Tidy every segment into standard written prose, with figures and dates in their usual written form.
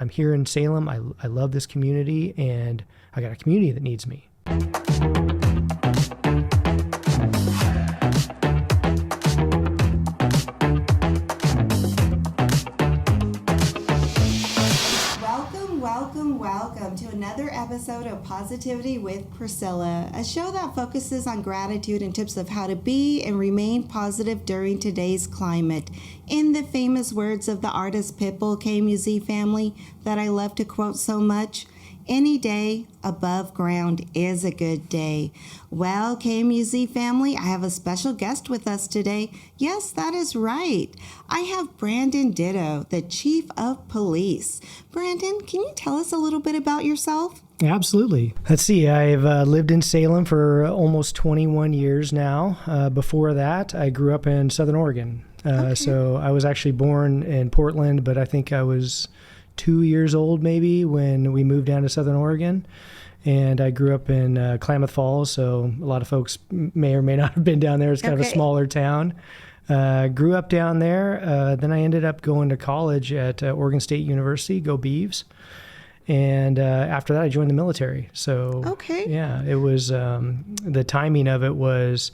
I'm here in Salem. I love this community, and I got a community that needs me. Welcome to another episode of Positivity with Priscilla, a show that focuses on gratitude and tips of how to be and remain positive during today's climate. In the famous words of the artist Pitbull KMUZ family that I love to quote so much, any day above ground is a good day. Well, KMUZ family, I have a special guest with us today. Yes, that is right. I have Brandon Ditto, the Chief of Police. Brandon, can you tell us a little bit about yourself? Absolutely. Let's see. I've lived in Salem for almost 21 years now. Before that, I grew up in Southern Oregon. So I was actually born in Portland, but I think I was 2 years old maybe when we moved down to Southern Oregon. And I grew up in Klamath Falls, so a lot of folks may or may not have been down there. It's kind of a smaller town. Grew up down there. Then I ended up going to college at Oregon State University, go Beavs. And after that, I joined the military. So yeah, it was, the timing of it was,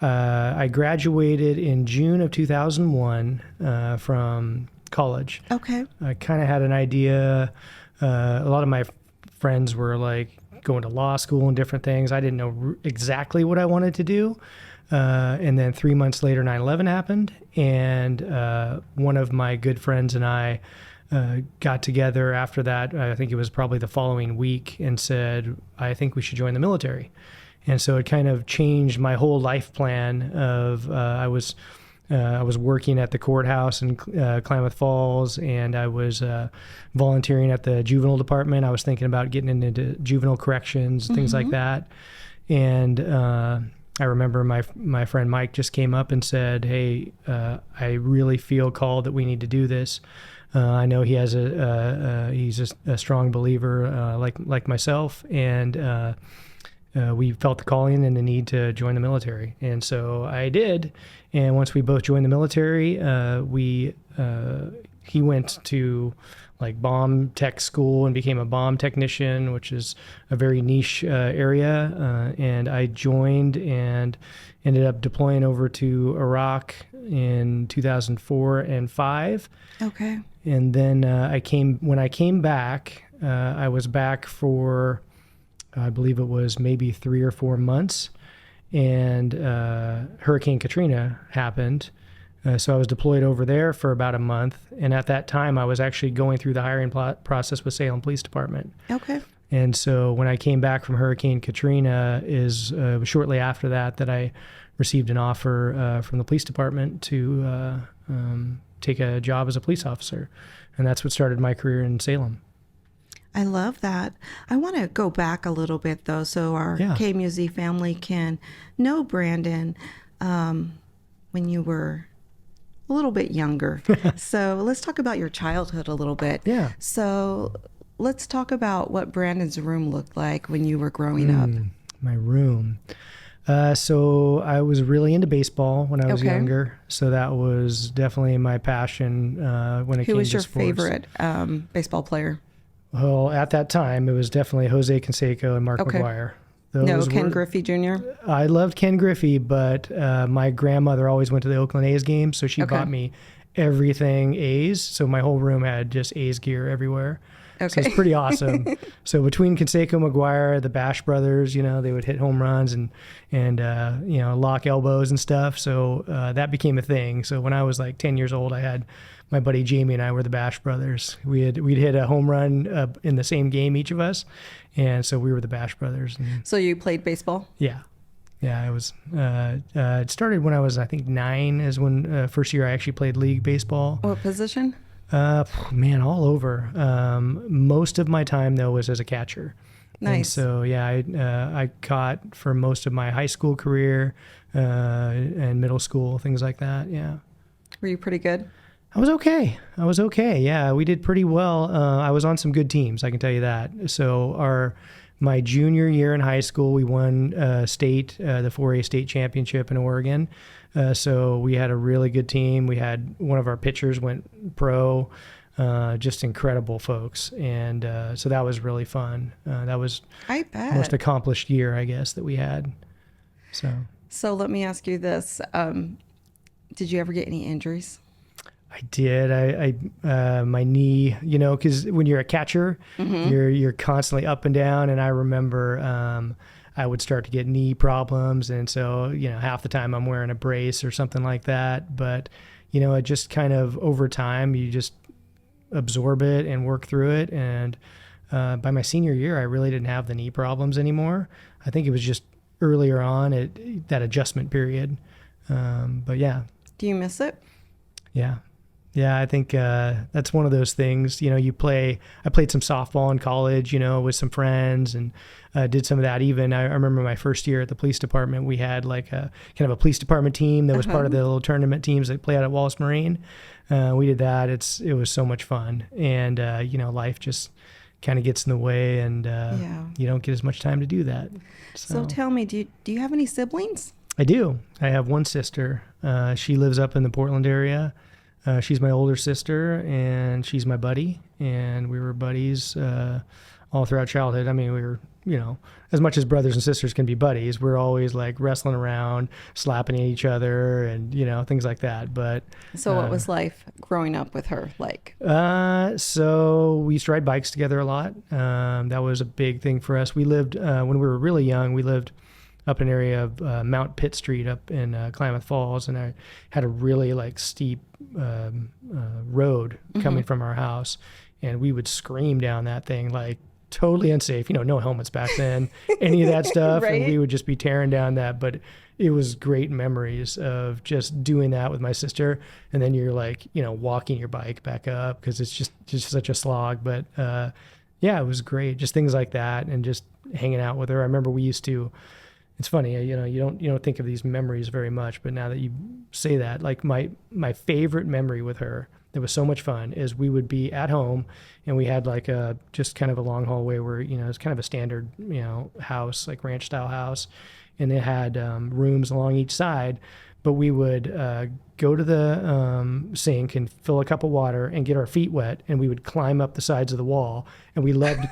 I graduated in June of 2001 from college. I kind of had an idea. A lot of my friends were like going to law school and different things. I didn't know exactly what I wanted to do. And then 3 months later, 9/11 happened. And one of my good friends and I got together after that. I think it was probably the following week, and said, I think we should join the military. And so it kind of changed my whole life plan of I was working at the courthouse in Klamath Falls, and I was volunteering at the juvenile department. I was thinking about getting into juvenile corrections, things like that. And I remember my friend Mike just came up and said, hey, I really feel called that we need to do this. I know he has he's a strong believer like myself, and we felt the calling and the need to join the military. And so I did. And once we both joined the military, he went to like bomb tech school and became a bomb technician, which is a very niche area. And I joined and ended up deploying over to Iraq in 2004 and 5. And then when I came back, I was back for, I believe it was maybe 3 or 4 months, and Hurricane Katrina happened. So I was deployed over there for about a month. And at that time, I was actually going through the hiring process with Salem Police Department. And so when I came back from Hurricane Katrina, it was shortly after that I received an offer from the police department to take a job as a police officer. And that's what started my career in Salem. I love that. I want to go back a little bit, though, so our KMUZ family can know Brandon when you were a little bit younger. So let's talk about your childhood a little bit. So let's talk about what Brandon's room looked like when you were growing up. My room. So I was really into baseball when I was younger. So that was definitely my passion when it came to sports. Who was your favorite baseball player? Well, at that time, it was definitely Jose Canseco and Mark McGuire. Ken Griffey Jr.? I loved Ken Griffey, but my grandmother always went to the Oakland A's games, so she bought me everything A's. So my whole room had just A's gear everywhere. So it's pretty awesome. So between Canseco, McGuire, the Bash brothers, they would hit home runs and lock elbows and stuff. So that became a thing. So when I was like 10 years old, I had my buddy Jamie and I were the Bash brothers. We'd hit a home run in the same game, each of us. And so we were the Bash brothers. So you played baseball? Yeah. Yeah, it was. It started when I was, I think, 9 is when first year I actually played league baseball. What position? Man, all over. Most of my time though was as a catcher. Nice. And so yeah, I caught for most of my high school career and middle school, things like that. Yeah. Were you pretty good? I was okay. Yeah, we did pretty well. I was on some good teams, I can tell you that. So my junior year in high school, we won the 4A state championship in Oregon. So we had a really good team. We had one of our pitchers went pro. just incredible folks. And so that was really fun. That was I bet. most accomplished year, I guess, that we had. So let me ask you this. Did you ever get any injuries? I did. My knee, because when you're a catcher, you're constantly up and down. And I remember I would start to get knee problems. And so, half the time I'm wearing a brace or something like that. But, it just kind of over time, you just absorb it and work through it. And by my senior year, I really didn't have the knee problems anymore. I think it was just earlier on at that adjustment period. But yeah. Do you miss it? Yeah. Yeah, I think that's one of those things, I played some softball in college, with some friends, and did some of that. Even I remember my first year at the police department, we had like a kind of a police department team that was part of the little tournament teams that play out at Wallace Marine. We did that. It was so much fun. And, life just kind of gets in the way, and you don't get as much time to do that. So tell me, do you have any siblings? I do. I have one sister. She lives up in the Portland area. She's my older sister, and she's my buddy, and we were buddies all throughout childhood. I mean, we were, as much as brothers and sisters can be buddies, we're always like wrestling around, slapping at each other, and, things like that. But so what was life growing up with her like? So we used to ride bikes together a lot. That was a big thing for us. We lived, when we were really young, we lived up an area of Mount Pitt Street up in Klamath Falls, and I had a really steep road coming from our house, and we would scream down that thing totally unsafe. No helmets back then, any of that stuff, Right? And we would just be tearing down that. But it was great memories of just doing that with my sister, and then you're walking your bike back up because it's just such a slog. But yeah, it was great. Just things like that, and just hanging out with her. I remember we used to. It's funny, you don't think of these memories very much, but now that you say that, my favorite memory with her that was so much fun is we would be at home, and we had just kind of a long hallway where it's kind of a standard house, like ranch style house, and it had rooms along each side. But we would go to the sink and fill a cup of water and get our feet wet, and we would climb up the sides of the wall, and we loved.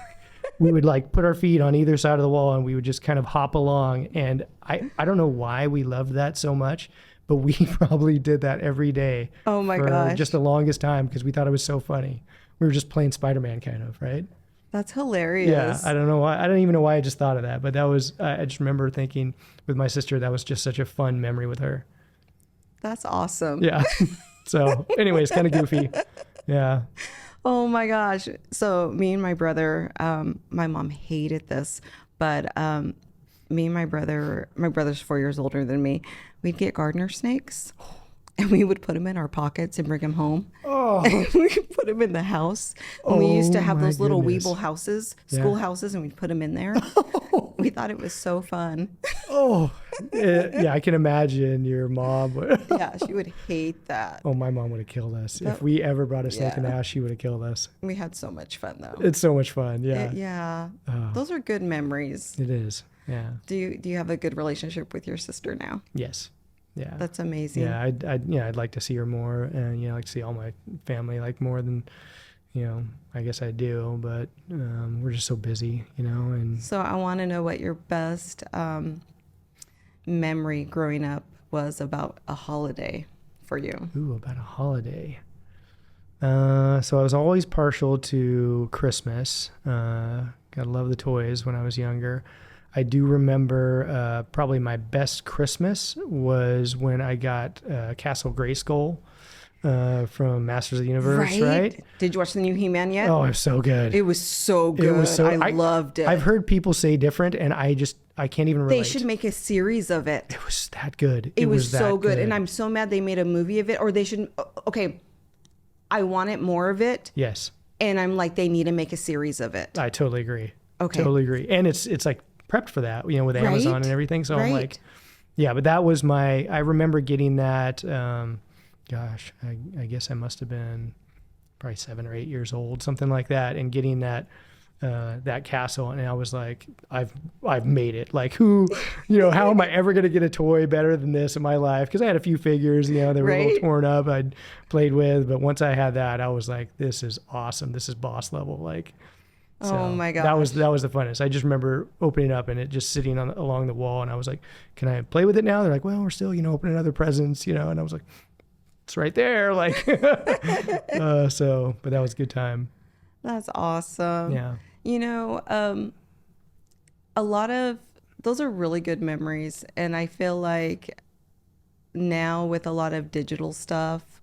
We would put our feet on either side of the wall, and we would just kind of hop along. And I don't know why we loved that so much, but we probably did that every day. Oh my for gosh. just the longest time, because we thought it was so funny. We were just playing Spider-Man kind of, right? That's hilarious. Yeah. I don't know why. I don't even know why I just thought of that, but that was, I just remember thinking with my sister, that was just such a fun memory with her. That's awesome. Yeah. So anyways, kind of goofy. Yeah. Oh my gosh. So me and my brother, my mom hated this, but me and my brother's 4 years older than me, we'd get gardener snakes and we would put them in our pockets and bring them home. Oh. And we could put them in the house. And we used to have those little Weeble houses, school houses, and we'd put them in there. We thought it was so fun. Oh, yeah, I can imagine your mom would. Yeah, she would hate that. Oh, my mom would have killed us. If we ever brought a snake in the house, she would have killed us. We had so much fun, though. It's so much fun, yeah. Yeah. Those are good memories. It is, yeah. Do you have a good relationship with your sister now? Yes. Yeah. That's amazing. Yeah, I'd like to see her more, and like to see all my family more than, I guess I do, but we're just so busy, and So I want to know what your best memory growing up was about a holiday for you. Ooh, about a holiday. So I was always partial to Christmas. Gotta love the toys when I was younger. I do remember probably my best Christmas was when I got Castle Grayskull from Masters of the Universe, right? Did you watch the new He-Man yet? Oh, it was so good. It was so good. I loved it. I've heard people say different, and I can't even relate. They should make a series of it. It was that good. It was so good. And I'm so mad they made a movie of it, or they shouldn't. Okay, I wanted more of it. Yes. And I'm like, they need to make a series of it. I totally agree. Okay. Totally agree. And it's prepped for that, with Amazon and everything. So I'm like, yeah, but that was I remember getting that, gosh, I guess I must have been probably 7 or 8 years old, something like that. And getting that that castle, and I was like, I've made it. Like, who, how am I ever going to get a toy better than this in my life? Because I had a few figures, they were a little torn up, I'd played with, but once I had that, I was like, this is awesome. This is boss level. Like, so oh my gosh. that was the funnest. I just remember opening it up and it just sitting along the wall, and I was like, can I play with it now? They're like, well, we're still, opening other presents, and I was like, it's right there. Like, but that was a good time. That's awesome. Yeah. A lot of those are really good memories. And I feel like now with a lot of digital stuff,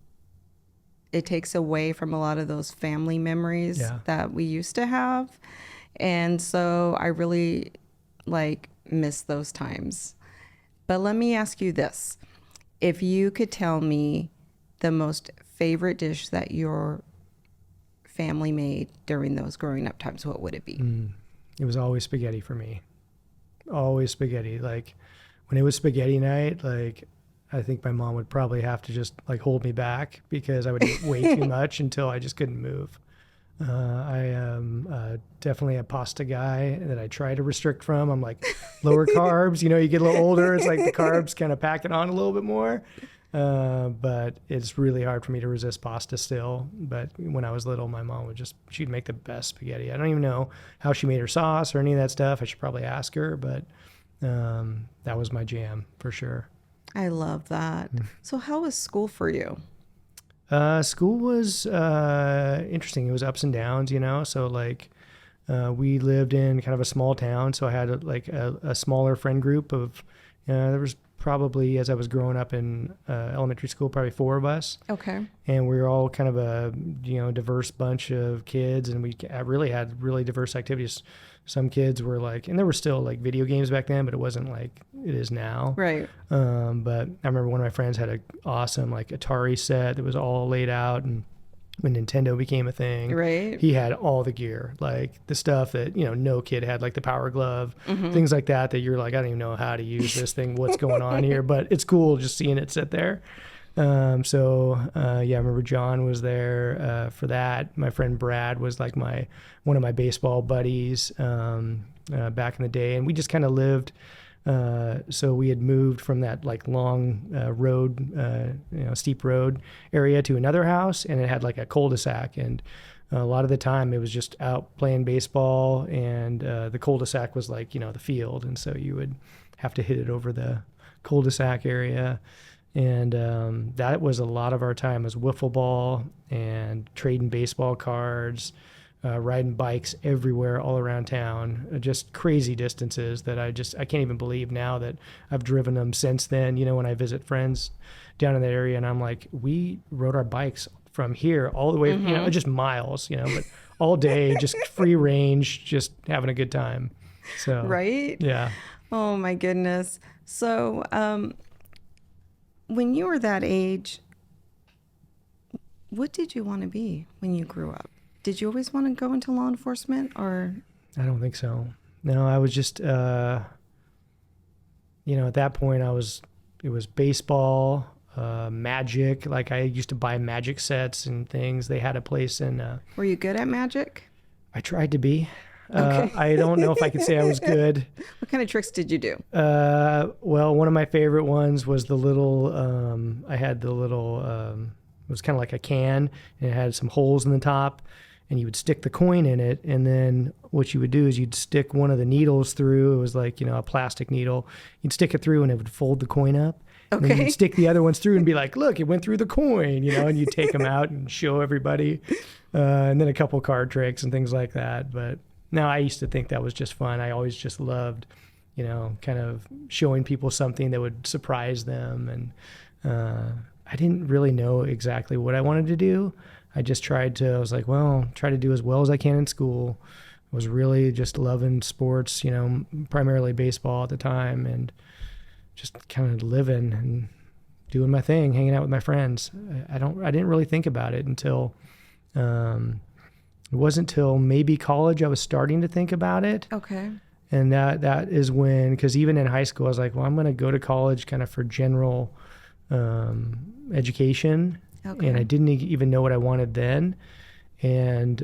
it takes away from a lot of those family memories that we used to have. And so I really miss those times. But let me ask you this. If you could tell me the most favorite dish that your family made during those growing up times, what would it be? It was always spaghetti for me. Always spaghetti. Like, when it was spaghetti night, like, I think my mom would probably have to just hold me back because I would eat way too much until I just couldn't move. I am definitely a pasta guy that I try to restrict from. I'm like, lower carbs, you get a little older. It's like the carbs kind of pack it on a little bit more. But it's really hard for me to resist pasta still. But when I was little, my mom she'd make the best spaghetti. I don't even know how she made her sauce or any of that stuff. I should probably ask her, but that was my jam for sure. I love that. So how was school for you? School was interesting. It was ups and downs, so we lived in kind of a small town, so I had a smaller friend group of there was probably, as I was growing up in elementary school, probably 4 of us. Okay. And we were all kind of a diverse bunch of kids, and we really had really diverse activities. Some kids were and there were still video games back then, but it wasn't like it is now. Right. But I remember one of my friends had an awesome Atari set that was all laid out, and when Nintendo became a thing, right, he had all the gear, the stuff that no kid had, the Power Glove, things like that you're like, I don't even know how to use this thing, what's going on here, but it's cool just seeing it sit there. I remember John was there for that. My friend Brad was one of my baseball buddies back in the day, and we just kind of lived. So we had moved from that long road, steep road area to another house, and it had a cul-de-sac, and a lot of the time it was just out playing baseball, and the cul-de-sac was the field, and so you would have to hit it over the cul-de-sac area. And that was a lot of our time, was wiffle ball and trading baseball cards, riding bikes everywhere all around town, just crazy distances that I can't even believe now that I've driven them since then. When I visit friends down in that area, and I'm like, we rode our bikes from here all the way, just miles, but all day, just free range, just having a good time. So, right? Yeah. Oh my goodness. So, when you were that age, what did you want to be when you grew up? Did you always want to go into law enforcement, or? I don't think so. No, I was just, at that point it was baseball, magic. I used to buy magic sets and things. They had a place in. Were you good at magic? I tried to be. Okay. I don't know if I could say I was good. What kind of tricks did you do? Well, one of my favorite ones was the little, I had the little, it was kind of like a can, and it had some holes in the top, and you would stick the coin in it, and then what you would do is you'd stick one of the needles through. It was a plastic needle. You'd stick it through, and it would fold the coin up. Okay. And then you'd stick the other ones through and be like, look, it went through the coin, and you'd take them out and show everybody. And then a couple card tricks and things like that. But no, I used to think that was just fun. I always just loved, kind of showing people something that would surprise them. And I didn't really know exactly what I wanted to do. I just I was like, well, try to do as well as I can in school. I was really just loving sports, primarily baseball at the time, and just kind of living and doing my thing, hanging out with my friends. I didn't really think about it until, it wasn't until maybe college I was starting to think about it. Okay. And that is when, because even in high school, I was like, well, I'm going to go to college kind of for general education. Okay. And I didn't even know what I wanted then. And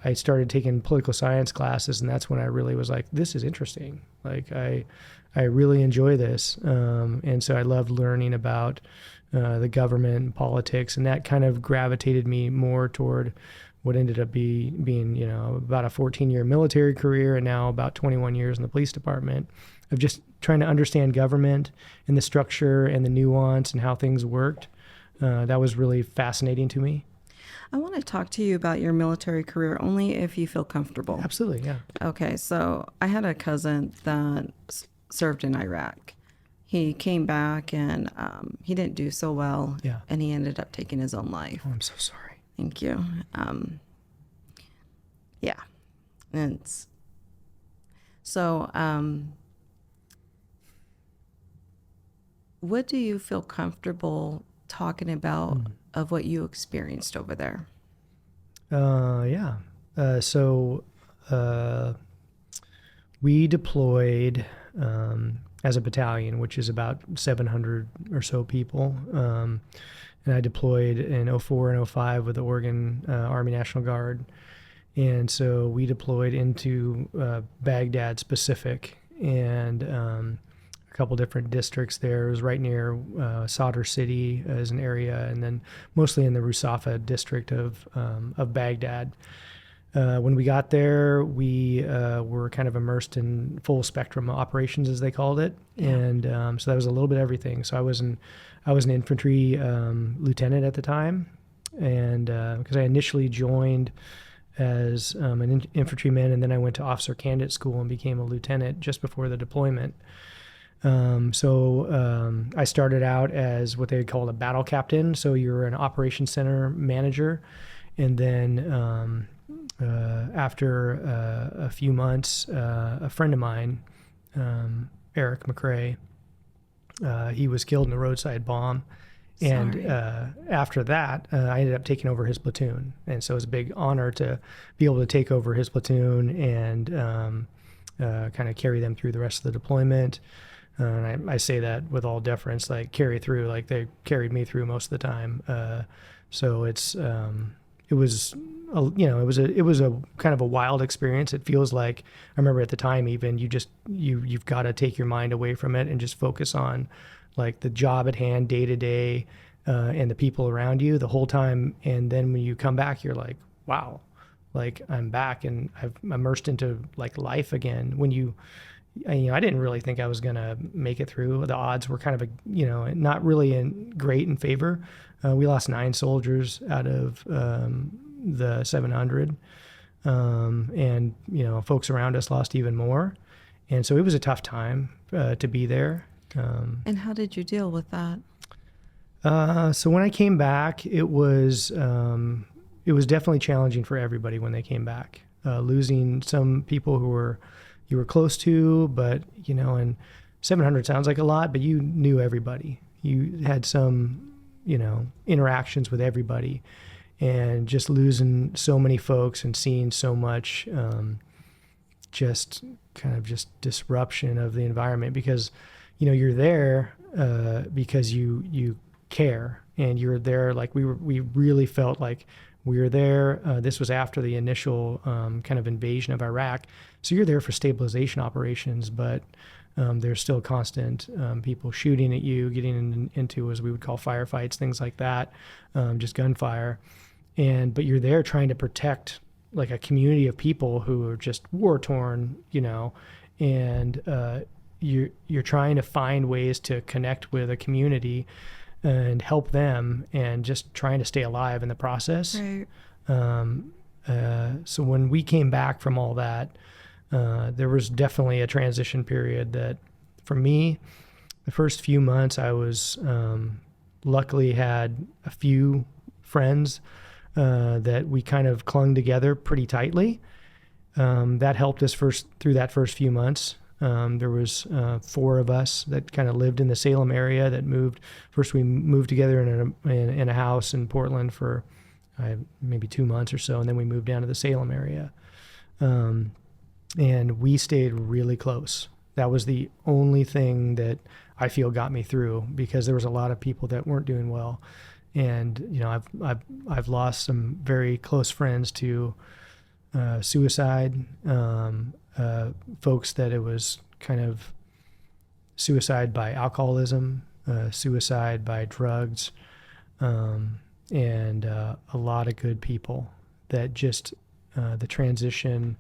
I started taking political science classes, and that's when I really was like, this is interesting. Like I really enjoy this. And so I loved learning about the government and politics, and that kind of gravitated me more toward what ended up being, you know, about a 14-year military career and now about 21 years in the police department of just trying to understand government and the structure and the nuance and how things worked. That was really fascinating to me. I want to talk to you about your military career only if you feel comfortable. Absolutely, yeah. Okay, so I had a cousin that served in Iraq. He came back and he didn't do so well. Yeah. And he ended up taking his own life. Oh, I'm so sorry. Thank you. Yeah. And so, what do you feel comfortable talking about of what you experienced over there? Yeah. So we deployed as a battalion, which is about 700 or so people. And I deployed in 04 and 05 with the Oregon Army National Guard. And so we deployed into Baghdad specific and a couple different districts there. It was right near Sadr City as an area, and then mostly in the Rusafa district of Baghdad. When we got there, we were kind of immersed in full spectrum operations, as they called it. Yeah. And so that was a little bit of everything. So I was an infantry lieutenant at the time, and because I initially joined as an infantryman, and then I went to officer candidate school and became a lieutenant just before the deployment. So I started out as what they called a battle captain. So you're an operations center manager, and then after a few months, a friend of mine, Eric McRae, he was killed in a roadside bomb. And after that, I ended up taking over his platoon. And so it was a big honor to be able to take over his platoon and kind of carry them through the rest of the deployment. And I say that with all deference, like carry through, like they carried me through most of the time. So it was a kind of a wild experience. It feels like, I remember at the time even, you've got to take your mind away from it and just focus on like the job at hand, day to day, and the people around you the whole time. And then when you come back, you're like, wow, like I'm back and I've immersed into like life again. I didn't really think I was going to make it through. The odds were kind of, not really great in favor. We lost 9 soldiers out of the 700. And, folks around us lost even more. And so it was a tough time to be there. And how did you deal with that? So when I came back, it was definitely challenging for everybody when they came back. Losing some people who you were close to, but, and 700 sounds like a lot, but you knew everybody. You had some, interactions with everybody, and just losing so many folks and seeing so much, just disruption of the environment because, you're there, because you care, and you're there. Like we really felt like we were there. This was after the initial kind of invasion of Iraq. So you're there for stabilization operations, but there's still constant people shooting at you, getting into, as we would call, firefights, things like that, just gunfire. But you're there trying to protect like a community of people who are just war-torn, and you're trying to find ways to connect with a community and help them, and just trying to stay alive in the process. Right. So when we came back from all that, there was definitely a transition period that, for me, the first few months I was luckily had a few friends that we kind of clung together pretty tightly. That helped us through that first few months. There was 4 of us that kind of lived in the Salem area that moved. First, we moved together in a house in Portland for maybe 2 months or so, and then we moved down to the Salem area. And we stayed really close. That was the only thing that I feel got me through, because there was a lot of people that weren't doing well. And, I've lost some very close friends to suicide, folks that it was kind of suicide by alcoholism, suicide by drugs, and a lot of good people that just the transition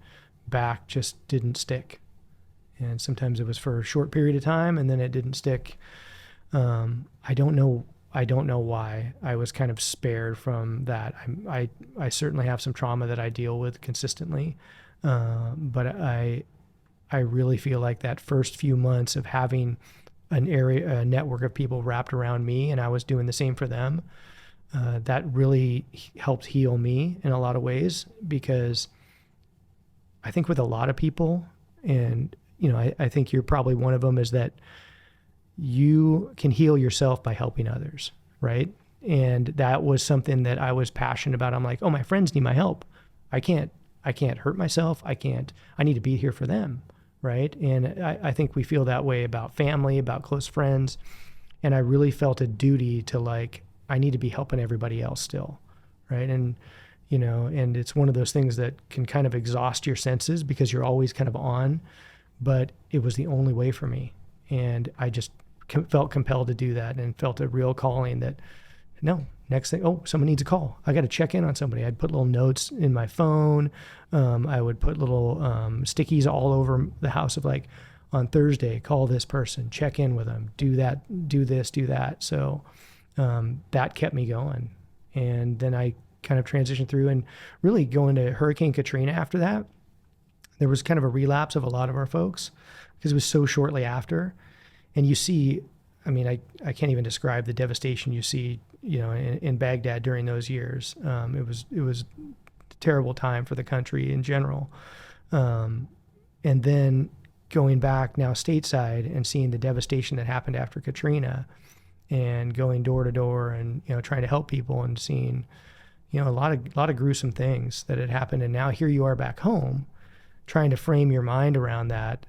back just didn't stick. And sometimes it was for a short period of time, and then it didn't stick. I don't know why I was kind of spared from that. I certainly have some trauma that I deal with consistently, but I really feel like that first few months of having a network of people wrapped around me, and I was doing the same for them, that really helped heal me in a lot of ways, because I think with a lot of people, and I think you're probably one of them, is that you can heal yourself by helping others, right? And that was something that I was passionate about. I'm like, oh, my friends need my help. I can't hurt myself. I need to be here for them, right? And I think we feel that way about family, about close friends. And I really felt a duty to, like, I need to be helping everybody else still, right? And, and it's one of those things that can kind of exhaust your senses because you're always kind of on, but it was the only way for me. And I just felt compelled to do that, and felt a real calling that, no, next thing, oh, someone needs a call. I got to check in on somebody. I'd put little notes in my phone. I would put little stickies all over the house of, like, on Thursday, call this person, check in with them, do that, do this, do that. So that kept me going. And then I kind of transitioned through, and really going to Hurricane Katrina after that, there was kind of a relapse of a lot of our folks because it was so shortly after. And you see, I mean, I can't even describe the devastation you see, in Baghdad during those years. It was a terrible time for the country in general. And then going back now stateside and seeing the devastation that happened after Katrina, and going door to door and, trying to help people, and seeing, a lot of gruesome things that had happened. And now here you are back home, trying to frame your mind around that.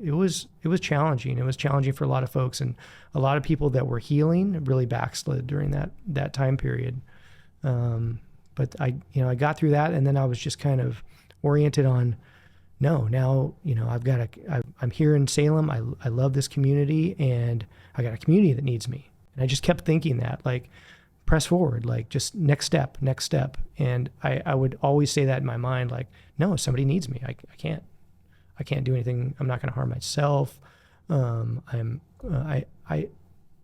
It was challenging. It was challenging for a lot of folks, and a lot of people that were healing really backslid during that time period. But I got through that, and then I was just kind of oriented on, no, now, I'm here in Salem. I love this community, and I got a community that needs me. And I just kept thinking that, like, press forward, like, just next step. And I would always say that in my mind, like, no, somebody needs me. I can't do anything. I'm not going to harm myself. I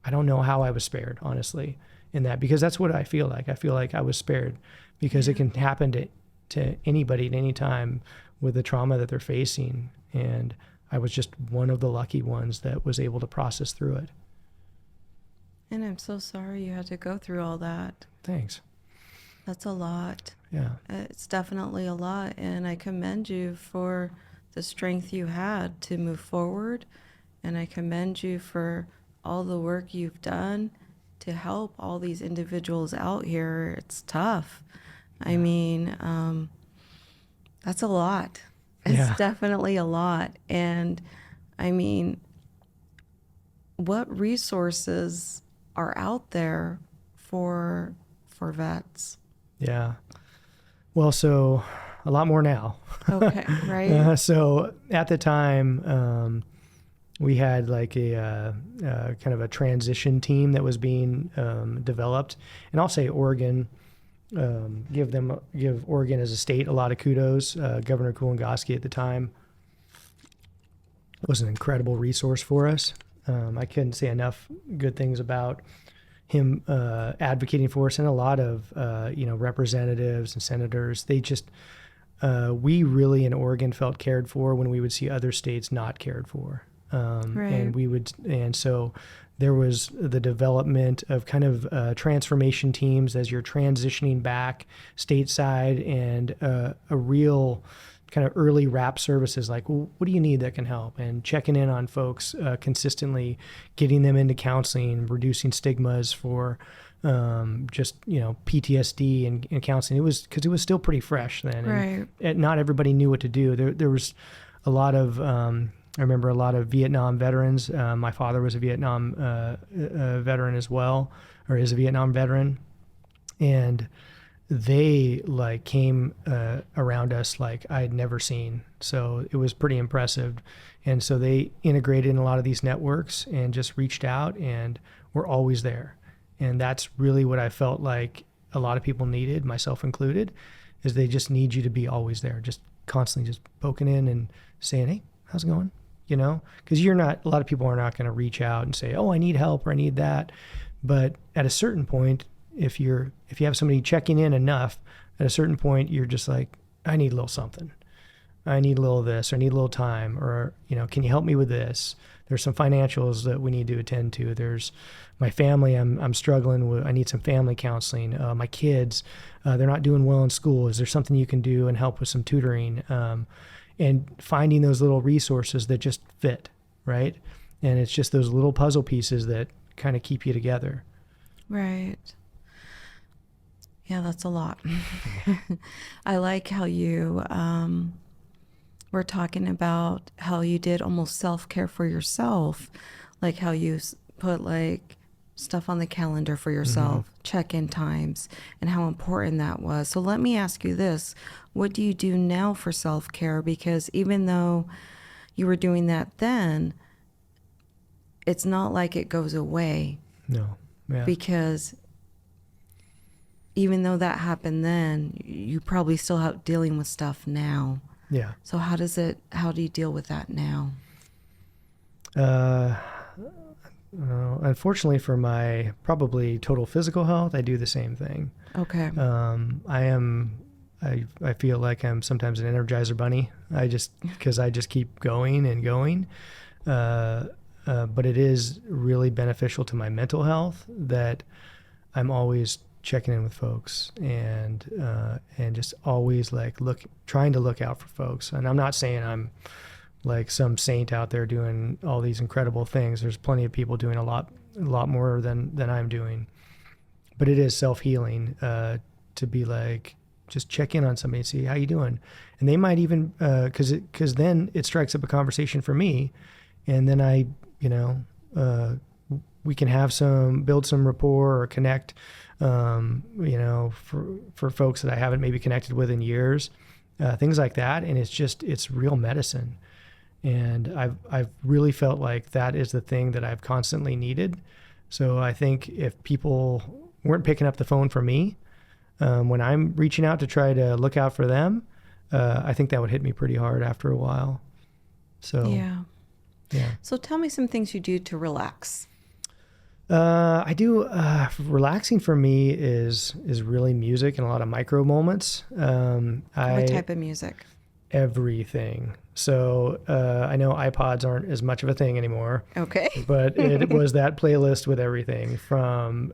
don't know how I was spared, honestly, in that, because that's what I feel like. I feel like I was spared because it can happen to anybody at any time with the trauma that they're facing. And I was just one of the lucky ones that was able to process through it. And I'm so sorry you had to go through all that. Thanks. That's a lot. Yeah. It's definitely a lot. And I commend you for the strength you had to move forward. And I commend you for all the work you've done to help all these individuals out here. It's tough. I mean, that's a lot. It's definitely a lot. And I mean, what resources are out there for vets? Yeah. Well, so a lot more now. Okay, right. So at the time, we had like a kind of a transition team that was being developed. And I'll say Oregon, give Oregon as a state a lot of kudos. Governor Kulingoski at the time was an incredible resource for us. I couldn't say enough good things about him advocating for us, and a lot of representatives and senators. They just we really in Oregon felt cared for when we would see other states not cared for, Right. and so there was the development of kind of transformation teams as you're transitioning back stateside, and a real kind of early wrap services like, well, what do you need that can help? And checking in on folks consistently, getting them into counseling, reducing stigmas for just, PTSD and counseling. It was because it was still pretty fresh then. Right. And not everybody knew what to do. There was a lot of, I remember a lot of Vietnam veterans. My father was a Vietnam veteran as well, or is a Vietnam veteran. And they like came around us like I'd never seen. So it was pretty impressive. And so they integrated in a lot of these networks and just reached out and were always there. And that's really what I felt like a lot of people needed, myself included, is they just need you to be always there, just constantly just poking in and saying, hey, how's it going? You know, because a lot of people are not going to reach out and say, oh, I need help or I need that. But at a certain point, if you have somebody checking in enough, at a certain point, you're just like, I need a little something. I need a little of this, or I need a little time, or, you know, can you help me with this? There's some financials that we need to attend to. There's my family. I'm struggling with. I need some family counseling. My kids, they're not doing well in school. Is there something you can do and help with some tutoring? And finding those little resources that just fit, right? And it's just those little puzzle pieces that kind of keep you together. Right. Yeah, that's a lot. I like how you were talking about how you did almost self-care for yourself, like how you put like stuff on the calendar for yourself, check-in times, and how important that was. So let me ask you this. What do you do now for self-care? Because even though you were doing that then, it's not like it goes away. No. Yeah. Because even though that happened then, you probably still have dealing with stuff now. Yeah. So how do you deal with that now? Unfortunately for my probably total physical health, I do the same thing. Okay. I feel like I'm sometimes an Energizer bunny. Because I just keep going and going. But it is really beneficial to my mental health that I'm always checking in with folks and just always like trying to look out for folks. And I'm not saying I'm like some saint out there doing all these incredible things. There's plenty of people doing a lot more than I'm doing. But it is self-healing to be like, just check in on somebody and see how you doing. And they might even, because then it strikes up a conversation for me. And then we can build some rapport or connect, for folks that I haven't maybe connected with in years, things like that. And it's real medicine. And I've really felt like that is the thing that I've constantly needed. So I think if people weren't picking up the phone for me, when I'm reaching out to try to look out for them, I think that would hit me pretty hard after a while. So, yeah. Yeah. So tell me some things you do to relax. I do, relaxing for me is really music and a lot of micro moments. What type of music? Everything. So, I know iPods aren't as much of a thing anymore. Okay. But it was that playlist with everything from,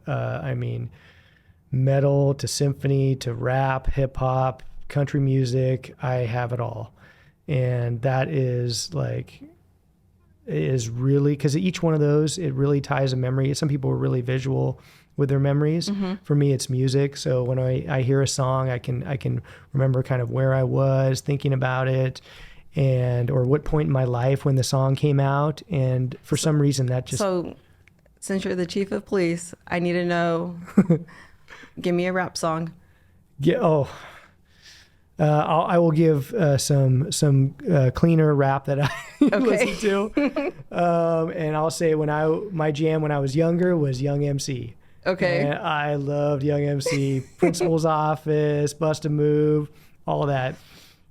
metal to symphony to rap, hip hop, country music. I have it all. And that is really, because each one of those, it really ties a memory. Some people are really visual with their memories. Mm-hmm. For me, it's music. So when I hear a song, I can remember kind of where I was thinking about it or what point in my life when the song came out. And for some reason that just... So since you're the chief of police, I need to know, give me a rap song. Yeah. I will give some cleaner rap that I listen to, and I'll say my jam when I was younger was Young MC. Okay. And I loved Young MC, Principal's Office, Bust a Move, all of that.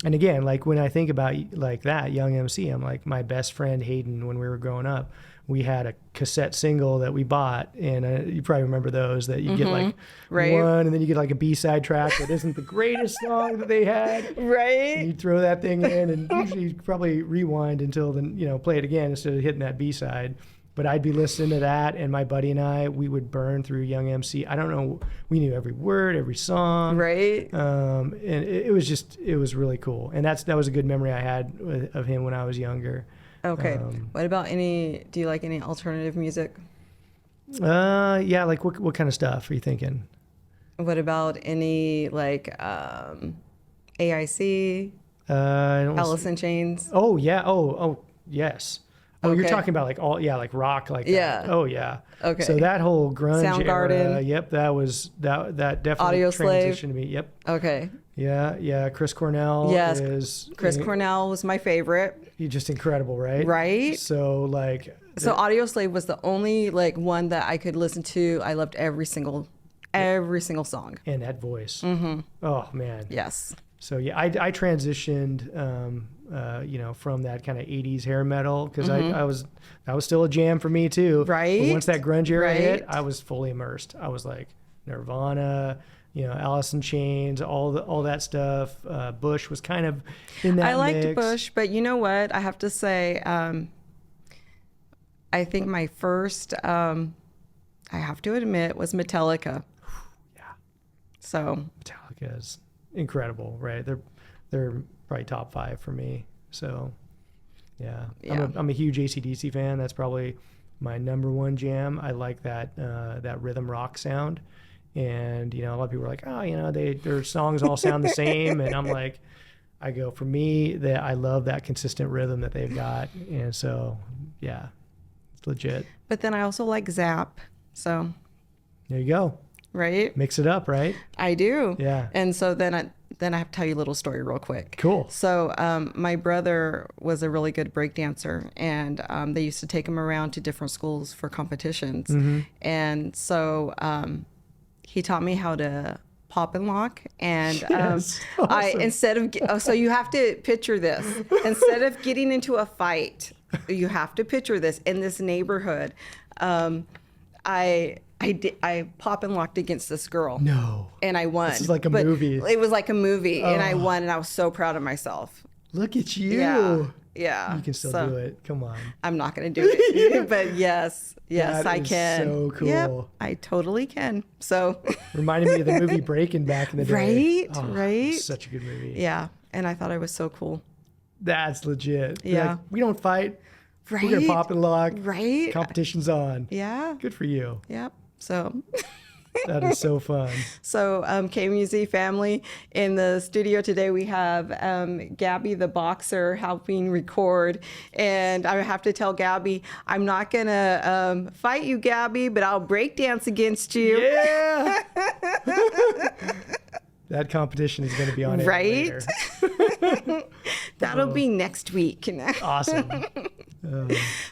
And again, like when I think about like that Young MC, I'm like my best friend Hayden when we were growing up. We had a cassette single that we bought, and you probably remember those that you get like one, and then you get like a B-side track that isn't the greatest song that they had. Right. And you throw that thing in, and usually you probably rewind until then, play it again instead of hitting that B-side. But I'd be listening to that, and my buddy and I, we would burn through Young MC. I don't know, we knew every word, every song. Right. And it was really cool. And that was a good memory I had of him when I was younger. Okay. What about do you like any alternative music? Yeah, like what kind of stuff are you thinking? What about any like AIC, Alice in Chains? Oh, yeah. Oh, yes. Oh, you're Okay. talking about like like rock like that. Yeah. Oh yeah. Okay. So that whole grunge Soundgarden. era, yep, that definitely Audioslave. transitioned to me. Yep. Okay. Yeah. Chris Cornell Yes. is Chris Cornell was my favorite. He's just incredible, right? Right. So like So Audioslave was the only like one that I could listen to. I loved every single song. and that voice. Mm-hmm. Oh man. Yes. So yeah, I transitioned, from that kind of '80s hair metal because that was still a jam for me too. Right. But once that grunge era Right. hit, I was fully immersed. I was like Nirvana, Alice in Chains, all that stuff. Bush was kind of in that. I liked mix. Bush, but you know what? I have to say, I think my first, I have to admit, was Metallica. Yeah. So Metallica is incredible, right? They're probably top 5 for me. So yeah. I'm a huge AC/DC fan. That's probably my number one jam. I like that rhythm rock sound. And a lot of people are like, oh, their songs all sound the same, and I'm like, for me, that I love that consistent rhythm that they've got, and so yeah, it's legit. But then I also like Zap. So There you go. right, Mix it up, right? I do. Yeah. And so then I have to tell you a little story real quick. Cool. So my brother was a really good break dancer, and they used to take him around to different schools for competitions. Mm-hmm. And so he taught me how to pop and lock. And Yes. Awesome. so you have to picture this. Instead of getting into a fight, you have to picture this in this neighborhood. I pop and locked against this girl. No. And I won. This is like a But movie. It was like a movie, and I won, and I was so proud of myself. Look at you. Yeah. You can still So, do it. Come on. I'm not going to do it, but yes, That I is can. so cool. Yep, I totally can. So, Reminded me of the movie Breaking back in the day. Right, right. Such a good movie. yeah, and I thought I was so cool. That's legit. They're Yeah. like, we don't fight. Right. We're gonna pop and lock. Right. Competition's on. Yeah. Good for you. Yep. So, That is so fun. KMUZ family, in the studio today we have Gabby the boxer helping record, and I have to tell Gabby, I'm not gonna fight you, Gabby, but I'll break dance against you. Yeah. That competition is going to be on air Right? later. That'll be next week. Awesome.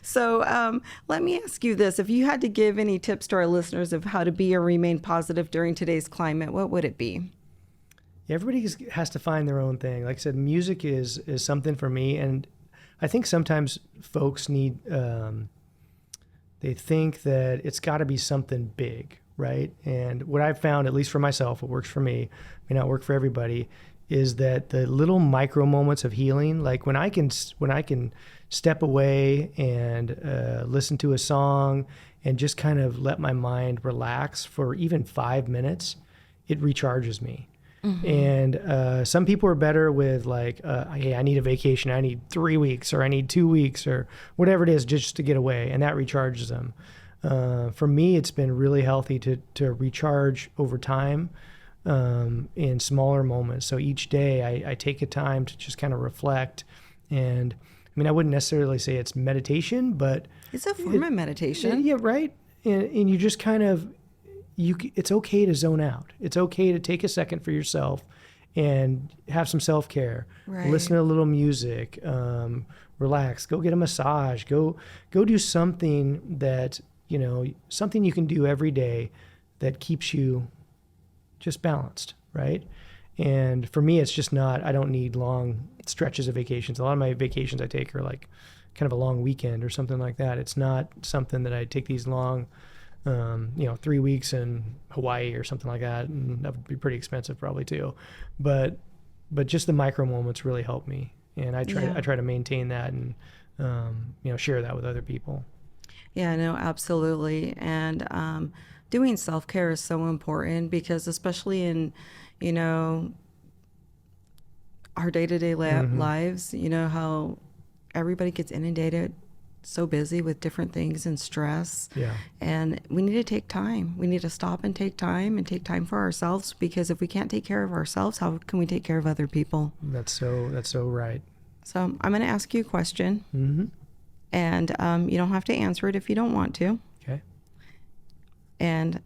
So let me ask you this. If you had to give any tips to our listeners of how to be or remain positive during today's climate, what would it be? Everybody has to find their own thing. Like I said, music is something for me, and I think sometimes folks need. They think that it's got to be something big, right? And what I've found, at least for myself, what works for me, may not work for everybody, is that the little micro moments of healing, like when I can step away and listen to a song and just kind of let my mind relax for even 5 minutes, it recharges me. Mm-hmm. And some people are better with like, hey, I need a vacation. I need 3 weeks, or I need 2 weeks, or whatever it is, just to get away, and that recharges them. For me, it's been really healthy to recharge over time in smaller moments. So each day I take a time to just kind of reflect. And I mean, I wouldn't necessarily say it's meditation, but It's a form of meditation. yeah, right. And you just kind of, it's okay to zone out. It's okay to take a second for yourself and have some self-care. Right. Listen to a little music, relax, go get a massage, go do something that, something you can do every day that keeps you just balanced, right? And for me, it's just not, I don't need long stretches of vacations. A lot of my vacations I take are like kind of a long weekend or something like that. It's not something that I take these long, 3 weeks in Hawaii or something like that. And that would be pretty expensive probably too. But just the micro moments really help me. And I try to maintain that and, share that with other people. Yeah, no, absolutely. And doing self-care is so important because especially in, our day-to-day lives, how everybody gets inundated, so busy with different things and stress. Yeah. And we need to take time. We need to stop and take time for ourselves, because if we can't take care of ourselves, how can we take care of other people? That's so right. So I'm going to ask you a question. Mm-hmm. And you don't have to answer it if you don't want to. Okay. And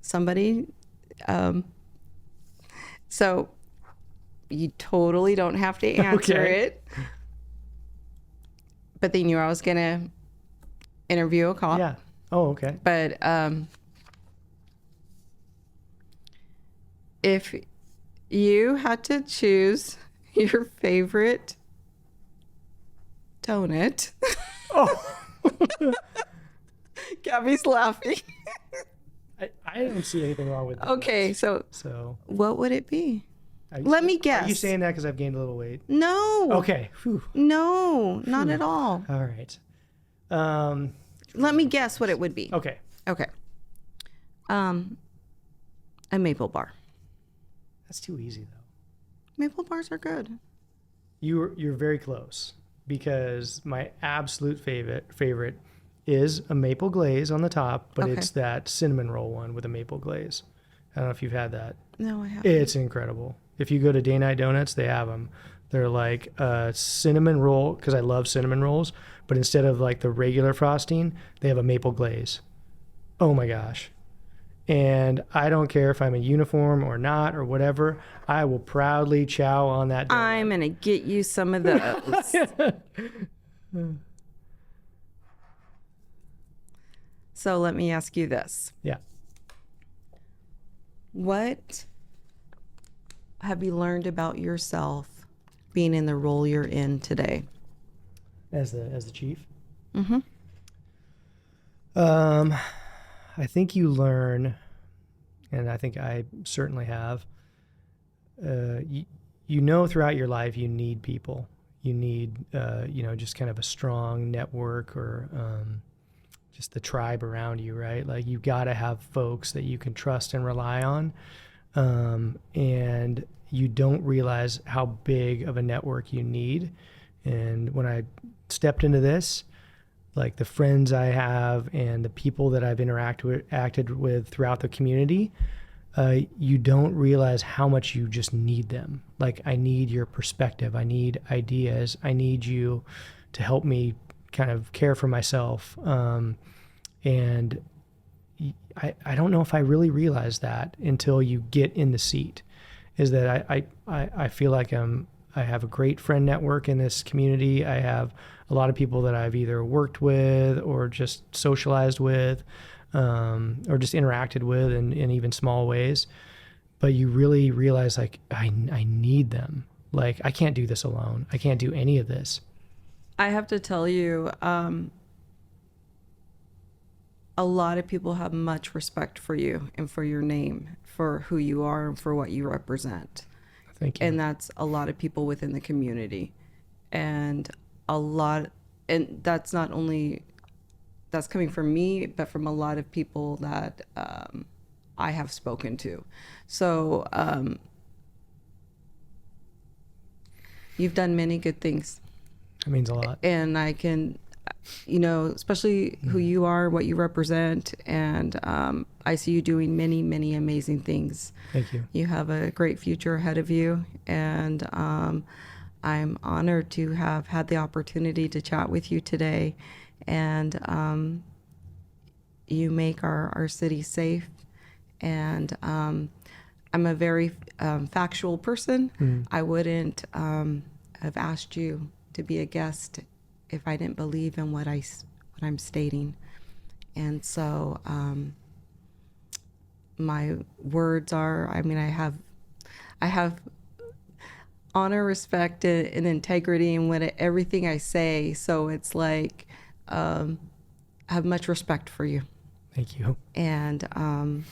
somebody, so you totally don't have to answer Okay. it. But they knew I was going to interview a cop. Yeah. Oh, okay. But if you had to choose your favorite donut. Oh. Gabby's laughing. I don't see anything wrong with that. Okay, so what would it be? Let me guess. Are you saying that because I've gained a little weight? No. Okay. Whew. No, not at all. All right. Let me guess what it would be. Okay. Okay. A maple bar. That's too easy though. Maple bars are good. You're very close because my absolute favorite is a maple glaze on the top, but Okay. it's that cinnamon roll one with a maple glaze. I don't know if you've had that. No, I haven't. It's incredible. If you go to Day Night Donuts, they have them. They're like a cinnamon roll, because I love cinnamon rolls, but instead of like the regular frosting, they have a maple glaze. Oh my gosh. And I don't care if I'm in uniform or not or whatever, I will proudly chow on that donut. I'm going to get you some of those. So let me ask you this. Yeah. What have you learned about yourself being in the role you're in today? As the chief? Mm-hmm. I think you learn, and I think I certainly have, you know throughout your life you need people. You need, just kind of a strong network or just the tribe around you, right? Like you got to have folks that you can trust and rely on. And you don't realize how big of a network you need. And when I stepped into this, like the friends I have and the people that I've acted with throughout the community, you don't realize how much you just need them. Like I need your perspective. I need ideas. I need you to help me kind of care for myself. And I don't know if I really realized that until you get in the seat, is that I feel like I have a great friend network in this community. I have a lot of people that I've either worked with or just socialized with, or just interacted with in even small ways. But you really realize like, I need them. Like I can't do this alone. I can't do any of this. I have to tell you, a lot of people have much respect for you and for your name, for who you are and for what you represent. Thank you. And that's a lot of people within the community. And that's not only, that's coming from me, but from a lot of people that I have spoken to. So you've done many good things. That means a lot. And I can, especially who you are, what you represent, and I see you doing many, many amazing things. Thank you. You have a great future ahead of you, and I'm honored to have had the opportunity to chat with you today, and you make our city safe, and I'm a very factual person. I wouldn't have asked you to be a guest if I didn't believe in what I'm stating. And so my words are, I have honor, respect, and integrity in everything I say. So it's like, I have much respect for you. Thank you. And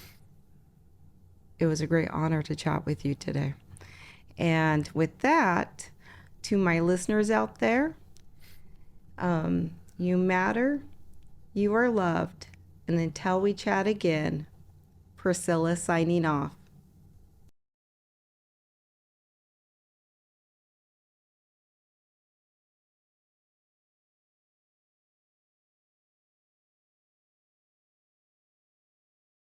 it was a great honor to chat with you today. And with that, to my listeners out there, you matter, you are loved, and until we chat again, Priscilla signing off.